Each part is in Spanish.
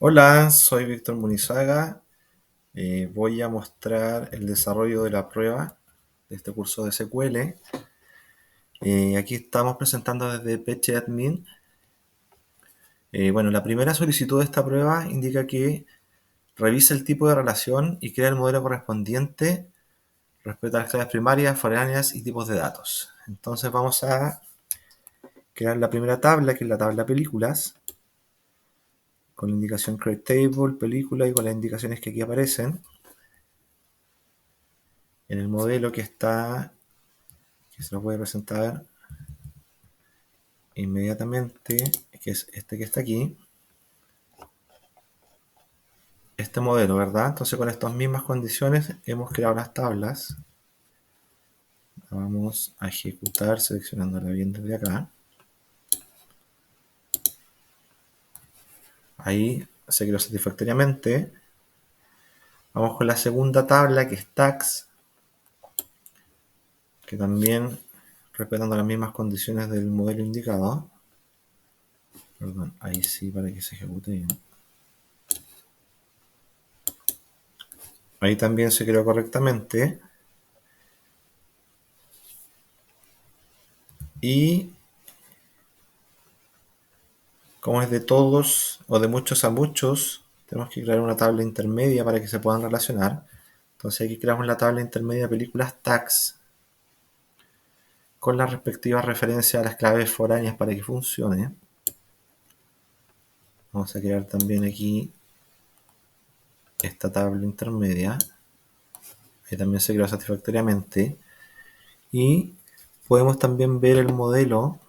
Hola, soy Víctor Munizaga. Voy a mostrar el desarrollo de la prueba de este curso de SQL. Aquí estamos presentando desde PHAdmin. Bueno, la primera solicitud de esta prueba indica que revisa el tipo de relación y crea el modelo correspondiente respecto a las claves primarias, foráneas y tipos de datos. Entonces vamos a crear la primera tabla, que es la tabla películas, con la indicación create table, película y con las indicaciones que aquí aparecen. En el modelo que está, que se lo voy a presentar inmediatamente, que es este que está aquí, este modelo, ¿verdad? Entonces con estas mismas condiciones hemos creado las tablas. Vamos a ejecutar seleccionándola bien desde acá. Ahí se creó satisfactoriamente. Vamos con la segunda tabla, que es tax, que también respetando las mismas condiciones del modelo indicado. Perdón, ahí sí, para que se ejecute bien. Ahí también se creó correctamente. Y como es de todos o de muchos a muchos, tenemos que crear una tabla intermedia para que se puedan relacionar. Entonces aquí creamos la tabla intermedia películas tags con las respectivas referencias a las claves foráneas para que funcione. Vamos a crear también aquí esta tabla intermedia. Ahí también se creó satisfactoriamente. Y podemos también ver el modelo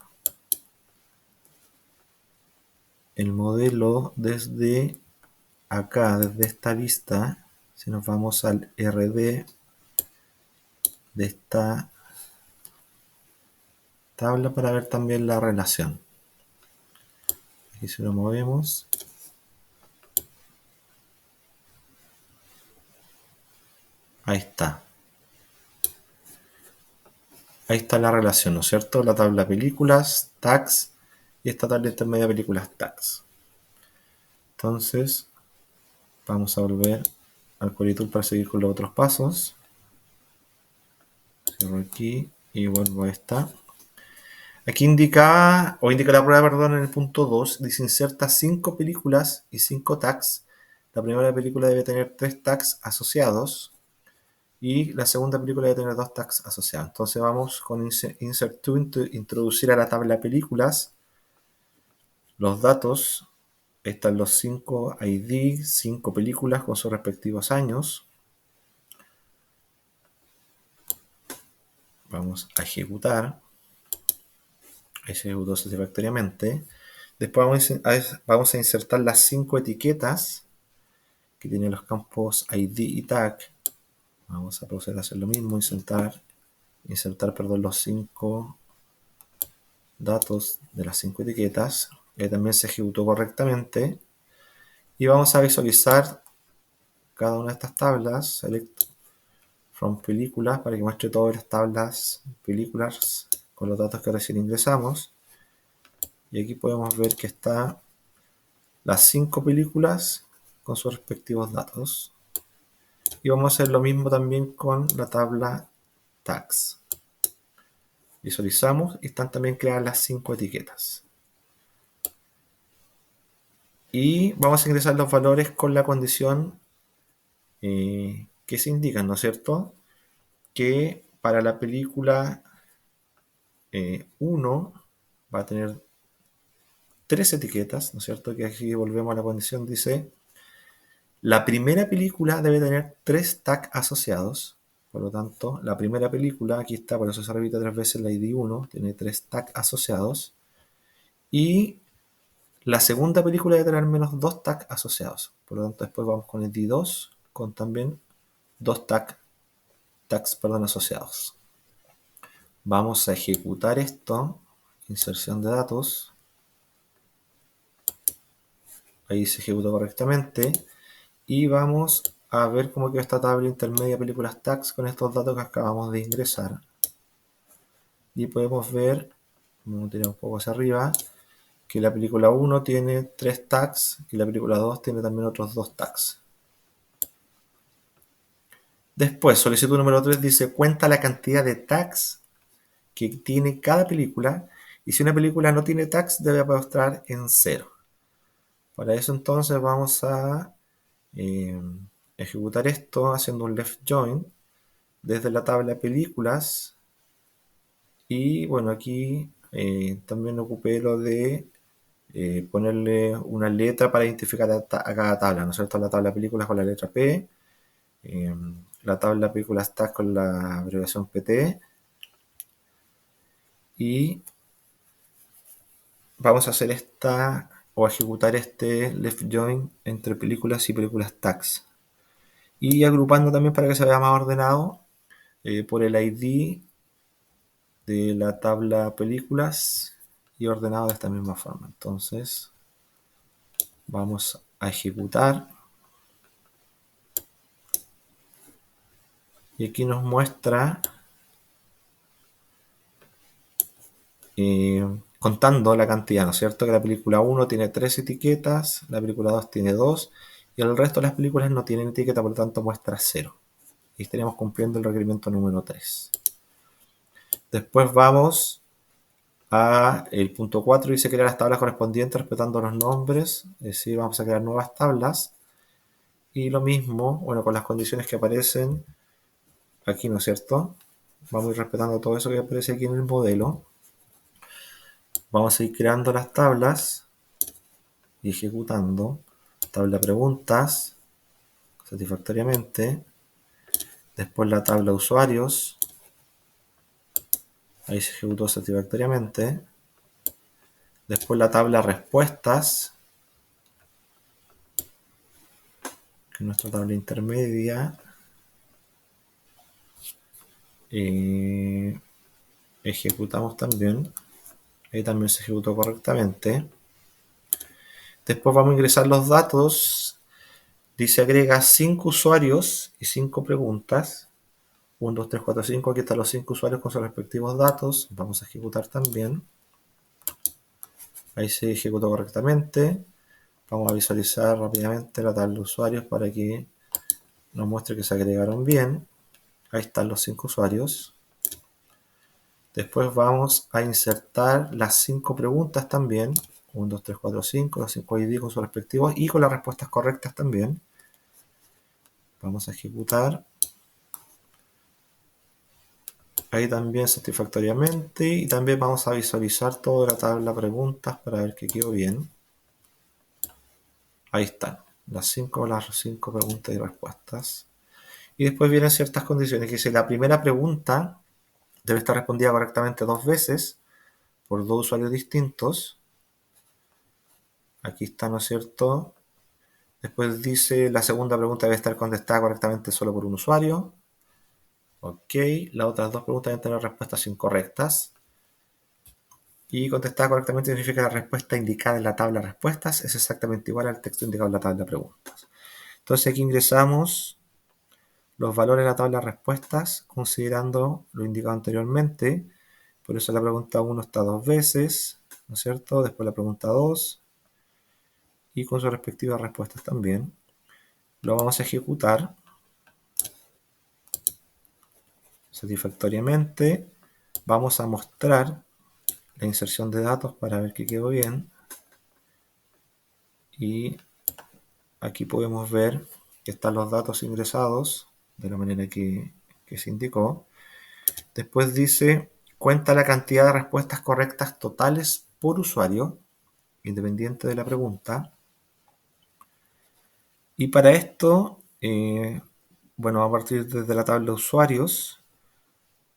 desde acá, desde esta vista. Si nos vamos al RD de esta tabla para ver también la relación. Aquí si lo movemos, ahí está. Ahí está la relación, ¿no es cierto? La tabla películas, tags, y esta tabla intermedia películas tags. Entonces, vamos a volver al Query Tool para seguir con los otros pasos. Cierro aquí y vuelvo a esta. Aquí indica la prueba, perdón, en el punto 2, dice inserta 5 películas y 5 tags. La primera película debe tener 3 tags asociados y la segunda película debe tener 2 tags asociados. Entonces vamos con insert to introducir a la tabla películas los datos. Están los 5 ID, 5 películas con sus respectivos años. Vamos a ejecutar. Ahí se ejecutó satisfactoriamente. Después vamos a insertar las 5 etiquetas que tienen los campos ID y tag. Vamos a proceder a hacer lo mismo, insertar los 5 datos de las 5 etiquetas. También se ejecutó correctamente. Y vamos a visualizar cada una de estas tablas. Select from películas para que muestre todas las tablas películas con los datos que recién ingresamos. Y aquí podemos ver que está las 5 películas con sus respectivos datos. Y vamos a hacer lo mismo también con la tabla tags. Visualizamos y están también creadas las 5 etiquetas. Y vamos a ingresar los valores con la condición que se indican, ¿no es cierto? Que para la película 1 va a tener 3 etiquetas, ¿no es cierto? Que aquí volvemos a la condición, dice, la primera película debe tener 3 tags asociados. Por lo tanto, la primera película, aquí está, por eso se repite 3 veces la ID 1, tiene 3 tags asociados. Y la segunda película debe tener menos 2 tags asociados. Por lo tanto, después vamos con ID 2, con también 2 tags asociados. Vamos a ejecutar esto, inserción de datos. Ahí se ejecutó correctamente. Y vamos a ver cómo quedó esta tabla intermedia películas tags con estos datos que acabamos de ingresar. Y podemos ver, vamos a tirar un poco hacia arriba, que la película 1 tiene 3 tags y la película 2 tiene también otros 2 tags. Después, solicitud número 3 dice cuenta la cantidad de tags que tiene cada película y si una película no tiene tags debe mostrar en 0. Para eso entonces vamos a ejecutar esto haciendo un left join desde la tabla películas y bueno, aquí también ocupé lo de ponerle una letra para identificar a cada tabla, ¿no es cierto? La tabla películas con la letra P, la tabla películas tags con la abreviación PT y vamos a hacer esta o ejecutar este left join entre películas y películas tags y agrupando también para que se vea más ordenado por el ID de la tabla películas y ordenado de esta misma forma. Entonces vamos a ejecutar y aquí nos muestra contando la cantidad, ¿no es cierto? Que la película 1 tiene 3 etiquetas, la película 2 tiene 2 y el resto de las películas no tienen etiqueta, por lo tanto muestra 0. Y estaríamos cumpliendo el requerimiento número 3. Después vamos a el punto 4, dice crear las tablas correspondientes respetando los nombres, es decir, vamos a crear nuevas tablas. Y lo mismo, bueno, con las condiciones que aparecen aquí, ¿no es cierto? Vamos a ir respetando todo eso que aparece aquí en el modelo. Vamos a ir creando las tablas y ejecutando. Tabla preguntas, satisfactoriamente. Después la tabla usuarios. Ahí se ejecutó satisfactoriamente. Después la tabla respuestas, que es nuestra tabla intermedia. Ejecutamos también. Ahí también se ejecutó correctamente. Después vamos a ingresar los datos. Dice agrega 5 usuarios y 5 preguntas. 1, 2, 3, 4, 5. Aquí están los 5 usuarios con sus respectivos datos. Vamos a ejecutar también. Ahí se ejecutó correctamente. Vamos a visualizar rápidamente la tabla de usuarios para que nos muestre que se agregaron bien. Ahí están los 5 usuarios. Después vamos a insertar las 5 preguntas también. 1, 2, 3, 4, 5. Los 5 ID con sus respectivos y con las respuestas correctas también. Vamos a ejecutar. Ahí también satisfactoriamente. Y también vamos a visualizar toda la tabla preguntas para ver que quedó bien. Ahí están. Las 5 preguntas y respuestas. Y después vienen ciertas condiciones que dice la primera pregunta debe estar respondida correctamente 2 veces por 2 usuarios distintos. Aquí está, ¿no es cierto? Después dice la segunda pregunta debe estar contestada correctamente solo por un usuario. Ok, las otras 2 preguntas deben tener respuestas incorrectas. Y contestada correctamente significa que la respuesta indicada en la tabla de respuestas es exactamente igual al texto indicado en la tabla de preguntas. Entonces aquí ingresamos los valores de la tabla de respuestas considerando lo indicado anteriormente. Por eso la pregunta 1 está 2 veces, ¿no es cierto? Después la pregunta 2 y con sus respectivas respuestas también. Lo vamos a ejecutar satisfactoriamente. Vamos a mostrar la inserción de datos para ver que quedó bien. Y aquí podemos ver que están los datos ingresados de la manera que se indicó. Después dice, cuenta la cantidad de respuestas correctas totales por usuario, independiente de la pregunta. Y para esto, bueno, a partir desde la tabla de usuarios,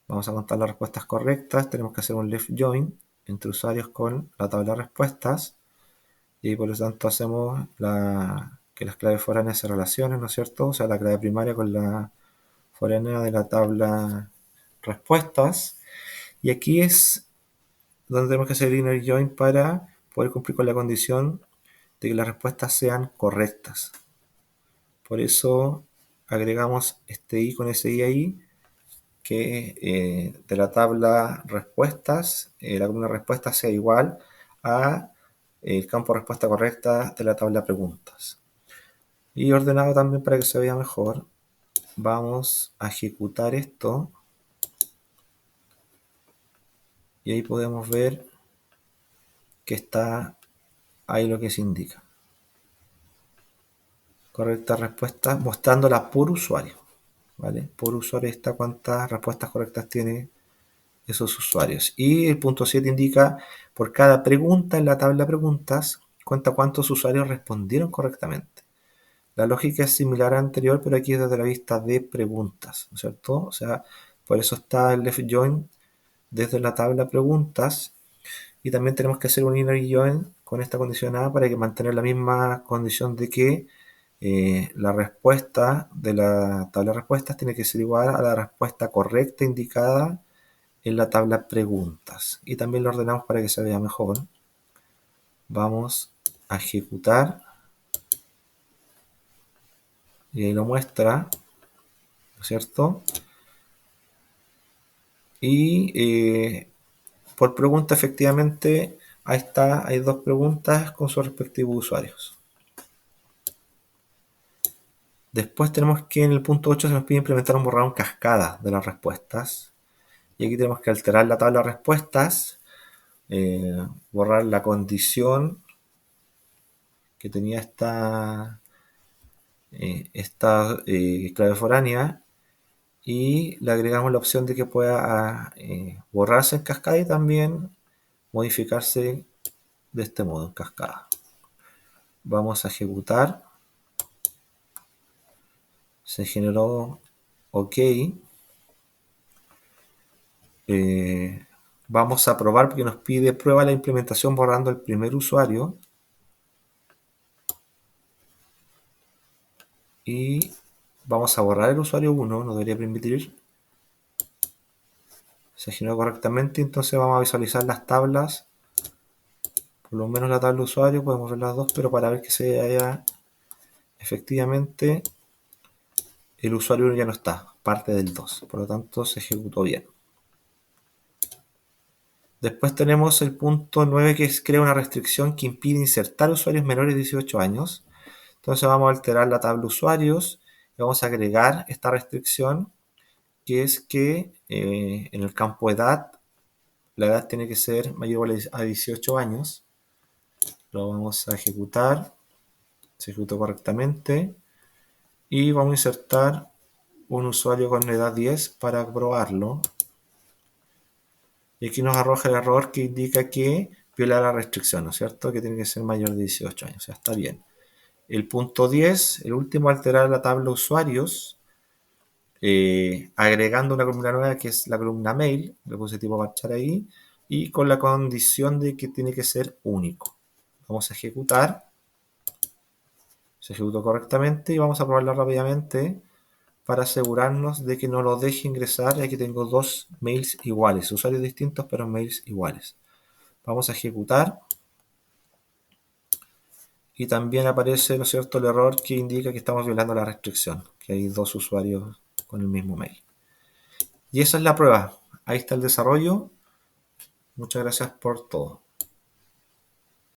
vamos a contar las respuestas correctas. Tenemos que hacer un left join entre usuarios con la tabla de respuestas. Y por lo tanto hacemos que las claves foráneas se relacionen, ¿no es cierto? O sea, la clave primaria con la foránea de la tabla respuestas. Y aquí es donde tenemos que hacer el inner join para poder cumplir con la condición de que las respuestas sean correctas. Por eso agregamos este i con ese i ahí, que de la tabla respuestas, la columna respuestas sea igual a el campo de respuesta correcta de la tabla de preguntas. Y ordenado también para que se vea mejor, vamos a ejecutar esto. Y ahí podemos ver que está ahí lo que se indica. Correcta respuesta, mostrándola por usuario. ¿Vale? Por usuario está cuántas respuestas correctas tiene esos usuarios. Y el punto 7 indica por cada pregunta en la tabla de preguntas, cuenta cuántos usuarios respondieron correctamente. La lógica es similar a la anterior, pero aquí es desde la vista de preguntas, ¿no es cierto? O sea, por eso está el left join desde la tabla de preguntas. Y también tenemos que hacer un inner join con esta condición A para que mantener la misma condición de que la respuesta de la tabla de respuestas tiene que ser igual a la respuesta correcta indicada en la tabla preguntas. Y también lo ordenamos para que se vea mejor. Vamos a ejecutar. Y ahí lo muestra, ¿no es cierto? Y por pregunta, efectivamente, ahí está, hay dos preguntas con sus respectivos usuarios. Después tenemos que en el punto 8 se nos pide implementar un borrado en cascada de las respuestas. Y aquí tenemos que alterar la tabla de respuestas, borrar la condición que tenía esta clave foránea y le agregamos la opción de que pueda borrarse en cascada y también modificarse de este modo en cascada. Vamos a ejecutar. Se generó OK. Vamos a probar porque nos pide prueba la implementación borrando el primer usuario. Y vamos a borrar el usuario 1, no debería permitir. Se generó correctamente, entonces vamos a visualizar las tablas. Por lo menos la tabla de usuario, podemos ver las dos, pero para ver que se haya efectivamente el usuario 1 ya no está, parte del 2, por lo tanto se ejecutó bien. Después tenemos el punto 9 que es crea una restricción que impide insertar usuarios menores de 18 años. Entonces vamos a alterar la tabla usuarios y vamos a agregar esta restricción que es que en el campo edad, la edad tiene que ser mayor a 18 años. Lo vamos a ejecutar, se ejecutó correctamente y vamos a insertar un usuario con edad 10 para probarlo. Y aquí nos arroja el error que indica que viola la restricción, ¿no es cierto? Que tiene que ser mayor de 18 años, o sea, está bien. El punto 10, el último, alterar la tabla usuarios, agregando una columna nueva que es la columna mail, le puse tipo marchar ahí, y con la condición de que tiene que ser único. Vamos a ejecutar, se ejecutó correctamente y vamos a probarla rápidamente para asegurarnos de que no lo deje ingresar. Aquí tengo dos mails iguales, usuarios distintos pero mails iguales. Vamos a ejecutar y también aparece, ¿no es cierto?, el error que indica que estamos violando la restricción, que hay dos usuarios con el mismo mail. Y esa es la prueba. Ahí está el desarrollo. Muchas gracias por todo.